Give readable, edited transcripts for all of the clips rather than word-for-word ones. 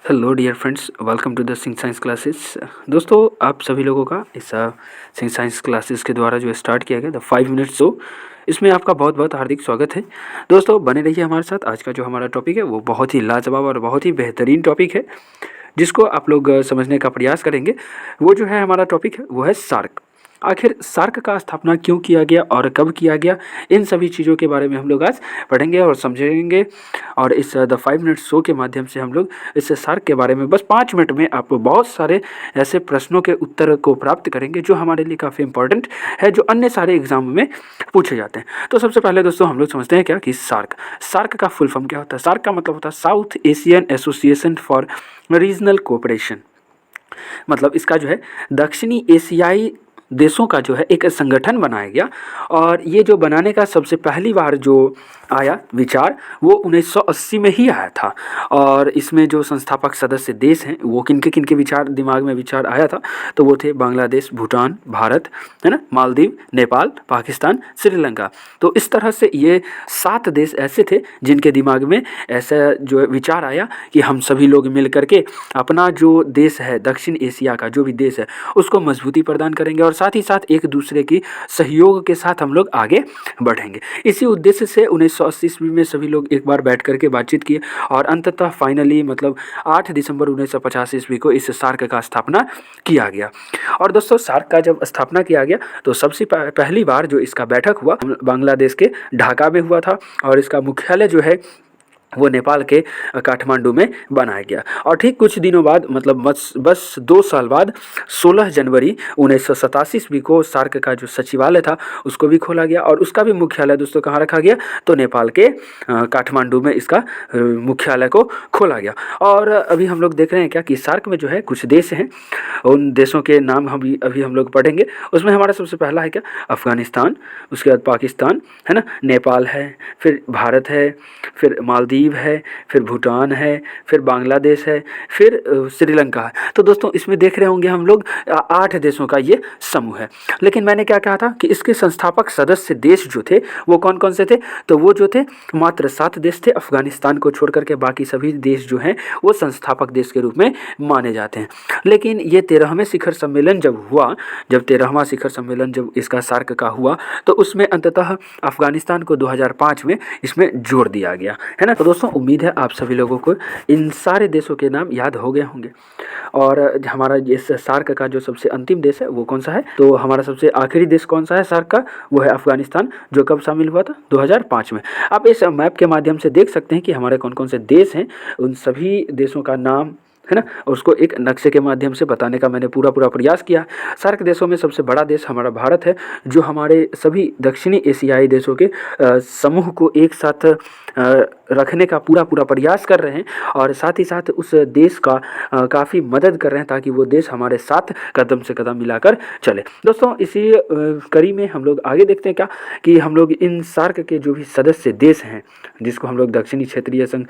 Hello dear friends, welcome to the Singh science classes. दोस्तों, आप सभी लोगों का इस सिंह साइंस क्लासेस के द्वारा जो स्टार्ट किया गया द 5 मिनट शो, इसमें आपका बहुत बहुत हार्दिक स्वागत है। दोस्तों, बने रहिए हमारे साथ। आज का जो हमारा टॉपिक है वो बहुत ही लाजवाब और बहुत ही बेहतरीन टॉपिक है, जिसको आप लोग समझने का प्रयास करेंगे। वो जो है हमारा टॉपिक है वो है सार्क। आखिर सार्क का स्थापना क्यों किया गया और कब किया गया, इन सभी चीज़ों के बारे में हम लोग आज पढ़ेंगे और समझेंगे। और इस द 5 मिनट शो के माध्यम से हम लोग इस सार्क के बारे में बस 5 मिनट में आप बहुत सारे ऐसे प्रश्नों के उत्तर को प्राप्त करेंगे जो हमारे लिए काफ़ी इंपॉर्टेंट है, जो अन्य सारे एग्जाम में पूछे जाते हैं। तो सबसे पहले दोस्तों हम लोग समझते हैं क्या कि सार्क सार्क का फुल फॉर्म क्या होता है। सार्क का मतलब होता है south Asian association for regional cooperation. मतलब इसका जो है दक्षिणी एशियाई देशों का जो है एक संगठन बनाया गया। और ये जो बनाने का सबसे पहली बार जो आया विचार वो 1980 में ही आया था। और इसमें जो संस्थापक सदस्य देश हैं वो किनके विचार दिमाग में विचार आया था, तो वो थे बांग्लादेश, भूटान, भारत, है ना, मालदीव, नेपाल, पाकिस्तान, श्रीलंका। तो इस तरह से ये 7 देश ऐसे थे जिनके दिमाग में ऐसा जो विचार आया कि हम सभी लोग मिल करके अपना जो देश है, दक्षिण एशिया का जो भी देश है, उसको मजबूती प्रदान करेंगे और साथ ही साथ एक दूसरे की सहयोग के साथ हम लोग आगे बढ़ेंगे। इसी उद्देश्य से 1980 ईस्वी में सभी लोग एक बार बैठ करके बातचीत किए और अंततः फाइनली मतलब 8 दिसंबर 1950 ईस्वी को इस सार्क का स्थापना किया गया। और दोस्तों, सार्क का जब स्थापना किया गया तो सबसे पहली बार जो इसका बैठक हुआ बांग्लादेश के ढाका में हुआ था। और इसका मुख्यालय जो है वो नेपाल के काठमांडू में बनाया गया। और ठीक कुछ दिनों बाद मतलब बस 2 साल बाद 16 जनवरी 1987 ईस्वी को सार्क का जो सचिवालय था उसको भी खोला गया। और उसका भी मुख्यालय दोस्तों कहाँ रखा गया, तो नेपाल के काठमांडू में इसका मुख्यालय को खोला गया। और अभी हम लोग देख रहे हैं क्या कि सार्क में जो है कुछ देश हैं, उन देशों के नाम अभी हम लोग पढ़ेंगे। उसमें हमारा सबसे पहला है क्या, अफगानिस्तान, उसके बाद पाकिस्तान, है ना, नेपाल है, फिर भारत है, फिर मालदीव है, फिर भूटान है, फिर बांग्लादेश है, फिर श्रीलंका है। तो दोस्तों इसमें देख रहे होंगे हम लोग 8 देशों का ये समूह है। लेकिन मैंने क्या कहा था कि इसके संस्थापक सदस्य देश जो थे वो कौन कौन से थे, तो वो जो थे मात्र 7 देश थे। अफगानिस्तान को छोड़ करके बाकी सभी देश जो हैं वो संस्थापक देश के रूप में माने जाते हैं। लेकिन ये 13वें शिखर सम्मेलन जब हुआ, जब 13वां शिखर सम्मेलन जब इसका सार्क का हुआ, तो उसमें अंततः अफगानिस्तान को 2005 में इसमें जोड़ दिया गया, है ना। तो दोस्तों उम्मीद है आप सभी लोगों को इन सारे देशों के नाम याद हो गए होंगे। और हमारा इस सार्क का जो सबसे अंतिम देश है वो कौन सा है, तो हमारा सबसे आखिरी देश कौन सा है सार्क का, वो है अफगानिस्तान, जो कब शामिल हुआ था, 2005 में। आप इस मैप के माध्यम से देख सकते हैं कि हमारे कौन कौन से देश हैं। उन सभी देशों का नाम, है ना, उसको एक नक्शे के माध्यम से बताने का मैंने पूरा प्रयास किया। सार्क देशों में सबसे बड़ा देश हमारा भारत है, जो हमारे सभी दक्षिणी एशियाई देशों के समूह को एक साथ रखने का पूरा प्रयास कर रहे हैं। और साथ ही साथ उस देश का काफ़ी मदद कर रहे हैं ताकि वो देश हमारे साथ कदम से कदम मिलाकर चले। दोस्तों इसी कड़ी में हम लोग आगे देखते हैं क्या कि हम लोग इन सार्क के जो भी सदस्य देश हैं, जिसको हम लोग दक्षिणी क्षेत्रीय संघ,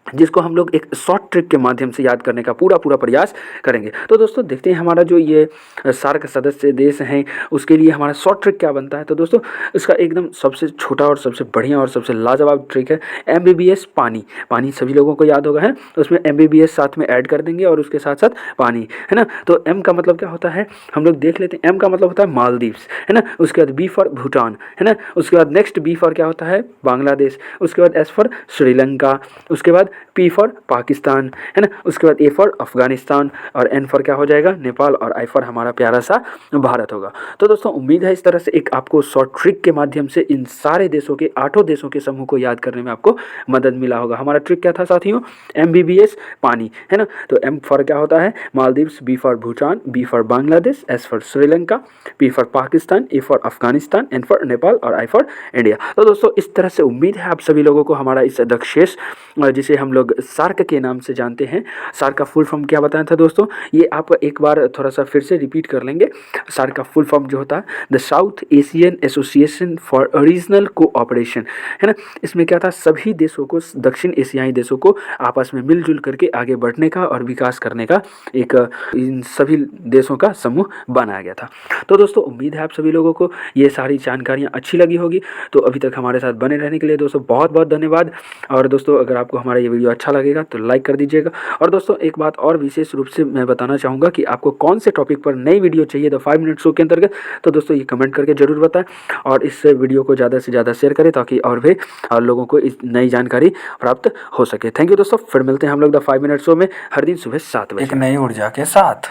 जिसको हम लोग एक शॉर्ट ट्रिक के माध्यम से याद करने का पूरा प्रयास करेंगे। तो दोस्तों देखते हैं हमारा जो ये सार्क सदस्य देश हैं उसके लिए हमारा शॉर्ट ट्रिक क्या बनता है। तो दोस्तों इसका एकदम सबसे छोटा और सबसे बढ़िया और सबसे लाजवाब ट्रिक है MBBS पानी। पानी सभी लोगों को याद होगा, है, तो उसमें MBBS साथ में ऐड कर देंगे और उसके साथ साथ पानी, है ना। तो M का मतलब क्या होता है, हम लोग देख लेते हैं। M का मतलब होता है मालदीव्स, है ना। उसके बाद B फॉर भूटान, है ना। उसके बाद नेक्स्ट B फॉर क्या होता है, बांग्लादेश। उसके बाद S फॉर श्रीलंका। उसके बाद P फॉर पाकिस्तान, है ना। उसके बाद A फॉर अफगानिस्तान और N फॉर क्या हो जाएगा, नेपाल। और I फॉर हमारा प्यारा सा भारत होगा। तो दोस्तों उम्मीद है इस तरह से एक आपको शॉर्ट ट्रिक के माध्यम से इन सारे देशों के 8 देशों के समूह को याद करने में आपको मदद मिला होगा। हमारा ट्रिक क्या था साथियों, MBBS पानी, है ना। तो M फॉर क्या होता है, Maldives, B for Bhutan, B for Bangladesh, S for Sri Lanka, P for Pakistan, A for Afghanistan, N for Nepal और I फॉर इंडिया। तो दोस्तों इस तरह से उम्मीद है आप सभी लोगों को हमारा इस दक्षेश, जिसे हम लोग सार्क के नाम से जानते हैं, सार्क का फुल फॉर्म क्या बताया था दोस्तों, ये आप एक बार थोड़ा सा फिर से रिपीट कर लेंगे। सार्क का फुल फॉर्म जो होता है the south Asian association for regional cooperation, है ना। इसमें क्या था, सभी देशों को, दक्षिण एशियाई देशों को आपस में मिलजुल करके आगे बढ़ने का और विकास करने का एक इन सभी देशों का समूह बनाया गया था। तो दोस्तों उम्मीद है आप सभी लोगों को ये सारी जानकारियाँ अच्छी लगी होगी। तो अभी तक हमारे साथ बने रहने के लिए दोस्तों बहुत बहुत धन्यवाद। और दोस्तों अगर आपको हमारा ये वीडियो अच्छा लगेगा तो लाइक कर दीजिएगा। और दोस्तों एक बात और विशेष रूप से मैं बताना चाहूँगा कि आपको कौन से टॉपिक पर नई वीडियो चाहिए द 5 मिनट शो के अंतर्गत, तो दोस्तों ये कमेंट करके ज़रूर बताएं और इस वीडियो को ज़्यादा से ज़्यादा शेयर करें ताकि और भी लोगों को इस नई जानकारी प्राप्त हो सके। थैंक यू दोस्तों, फिर मिलते हैं हम लोग द 5 मिनट शो में हर दिन सुबह 7 बजे एक नई ऊर्जा के साथ।